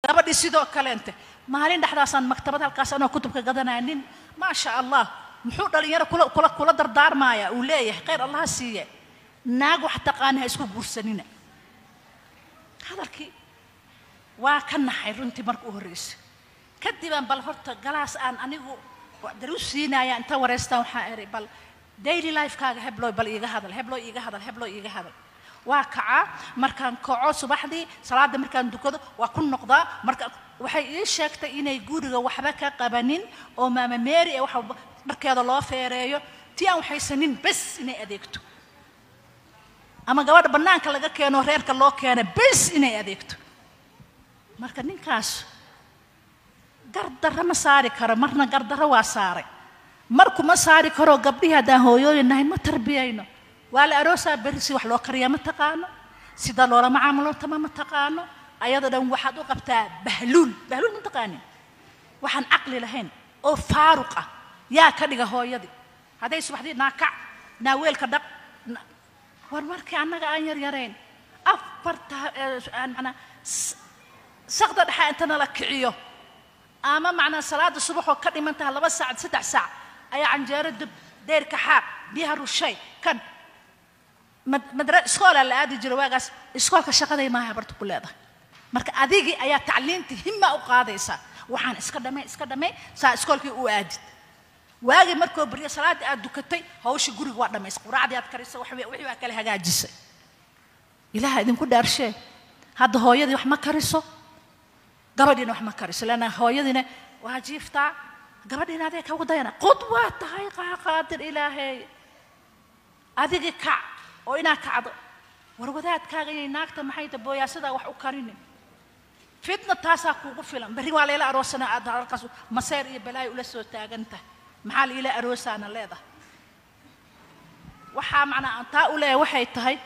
gabadhi sidoo kale inta maalin dhaxdaasan maktabad halkaas anoo kutubka gadanaanin ma sha Allah muxuu dhalinyaro kula dardaarmaaya uu leeyahay khayr Allah siiye naag wax taqaan isku guursanina hadalkii waa ka naxay runtii markuu horeysay kadib aan bal horta galaas aan anigu daruusiinaya inta wareystaan waxa ay bal daily life kaaga hebloy bal iiga hadal waa kaca markaan kaco subaxdii salaada markaan dukado waa ku noqdaa marka waxay ii sheegtay inay guriga waxba ka qabanin oo maama Mary ee waxa markeeda loo feereeyo tii aan waxaysanin bas inay adeegto ama gabadha banaanka laga keeno reerka loo keeno bas inay adeegto marka ninkaas gardara ma saari karo marna gardara waa saaray markuu ma saari karo gabdhihi hadaan hooyooyinahay ma tarbiyayno wala aroosa berisi wax loo kariya ma taqaano sida loola macaamilo ma taqaano ayada dhan waxaad u qabtaa bahluul ma taqaanin waxaan aqli lahayn oo faaruqa yaa ka dhiga hooyadii haday subaxdii naakac naaweelka dhaq war markii annaga aan yareen afarta macna saqda dhaxa inta la kiciyo ama macna salaada subax oo ka dhimantaa 2 saac 3 saac ayaa canjeero dib deerka xaaq biyaha rushay kan madra iskool la aadi jiray waagaas iskoolka shaqaday ma habartu ku leedahay marka adigi ayaa tacliinti himma u qaadaysa waxaan iska dhamay saa iskoolkii u aadid waagi markoo bariyo salaad aad dukatay hawsha guriga waa dhamays quraacdii aad karisay wixii waa kala hagaajisay ilaaha idinku dhaarshay hadda hooyadii wax ma kariso gabadhiina wax ma kariso lana hooyadiina waa jiiftaa gabadhiina aday ka wadayna qudwa tahay qaadir ilaahay adigi ka oo ina kacdo war wadaadkaaga inay naagta maxay tabooyaasada wax u karin fitna taasa kuugu filan bari waa leela aroosana aad halkaas maseer iyo balay ula soo taaganta maxal ila aroosana leedahay waxa macna anta u leeyahay waxay tahay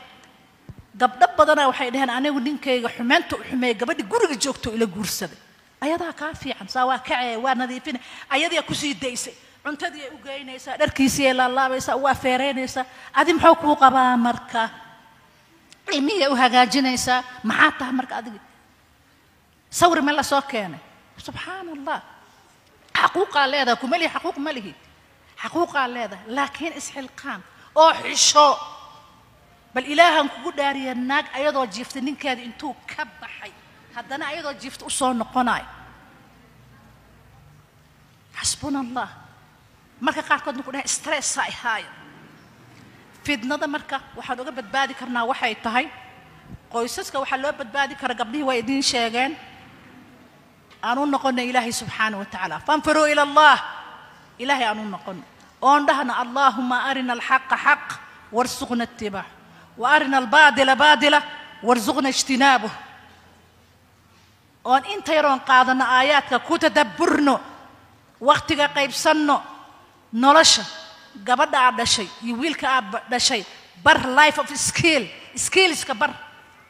gabdho badan waxay dhaheen anigu ninkayga xumeento xumee gabadhi guriga joogto ila guursaday ayadaa ka fiican sawa kacay waa nadiifin ayadii ku sii daysay cuntadii u geynaysa dharkiisii la laabaysa waa feereynaysa adi muxuu ku qabaa marka ilmiye u hagaajinaysa maxaa tahay marka adiga sawir ma la soo keenay subhanallah حقوق leedahay kumali حقوق malihi حقوق leedahay laakiin isxilqaan oo xisho bal ilaahan kugu dhaariya naag ayadoo jiifta ninkeeda intuu ka baxay haddana ayadoo jiifta u soo noqonay hasbunallah marka qaarkood ku dhahay stress ay haay fidnada marka waxaan uga badbaadi karnaa waxay tahay qoysaska waxa loo badbaadi kara gabdhihi way idin sheegeen aanu noqonay ilaahi subhanahu wa ta'ala fanfiru ila allah ilaahi aanu noqon oon dhahna allahumma arina alhaqqa haqq warzuqna ittibaa wa arina albadila badila warzuqna ijtinabuh oon inta yaroon qaadana aayaadka ku tadabburno waqtiga qaybsanno nolosha gabadha aad dhashay iyo wiilka aad dhashay bar life of skills ka bar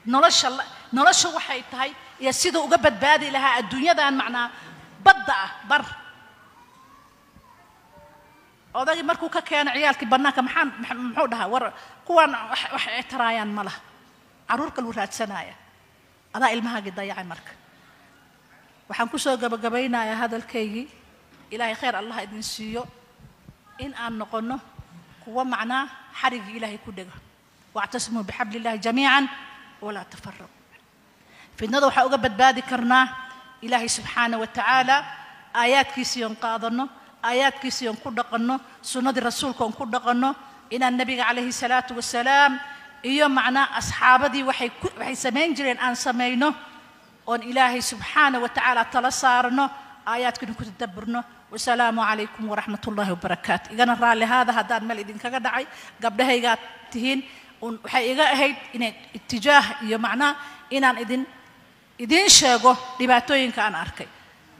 nolosha waxay tahay iyo sida uga badbaadi lahaa adduunyadan macnaa badda bar odagi markuu ka keenay ciyaalkii banaanka muxuu dhahaa war kuwan wax ay taraayaan malaha caruurka lu raadsanaya adaa ilmahaaga dayacay marka waxaan ku soo gabagabaynayaa hadalkaygii ilaahay khayr allah idin siiyo in aan noqono kuwa macnaa xariga ilaahay ku dhaga wa'tasimu bihablillahi jamii'an wala tafarraqu fidnada waxa uga badbaadi karnaa ilaahay subhanahu wa ta'ala aayaadkiisa qaadano aayaadkiisa ku dhaqano sunnada rasuulka ku dhaqano ina nabiga kaleeyhi salaatu wasalaam iyo macnaa asxaabadii waxay sameyn jireen aan sameeyno on ilaahay subhanahu wa ta'ala tala saarno aayaadkina ku tadabburno والسلام عليكم ورحمة الله وبركاته إذا رالي هذا هدان مال إذن كقدعي قبل هيجات تهين وحقيقة هيد إن اتجاه يمعنا إن إذن شاقه لبعتوين كان أركي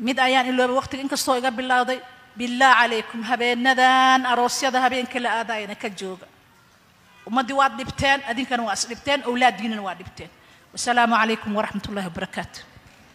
مد أيان إلا بوقت إنك استوى قبل الله ضي بالله عليكم هبين ندان أروسيا ذا هبين كل آذاين كجوجا وما دي واد لبتين أدين كانوا أصل لبتين أولاد دين واد لبتين والسلام عليكم ورحمة الله وبركاته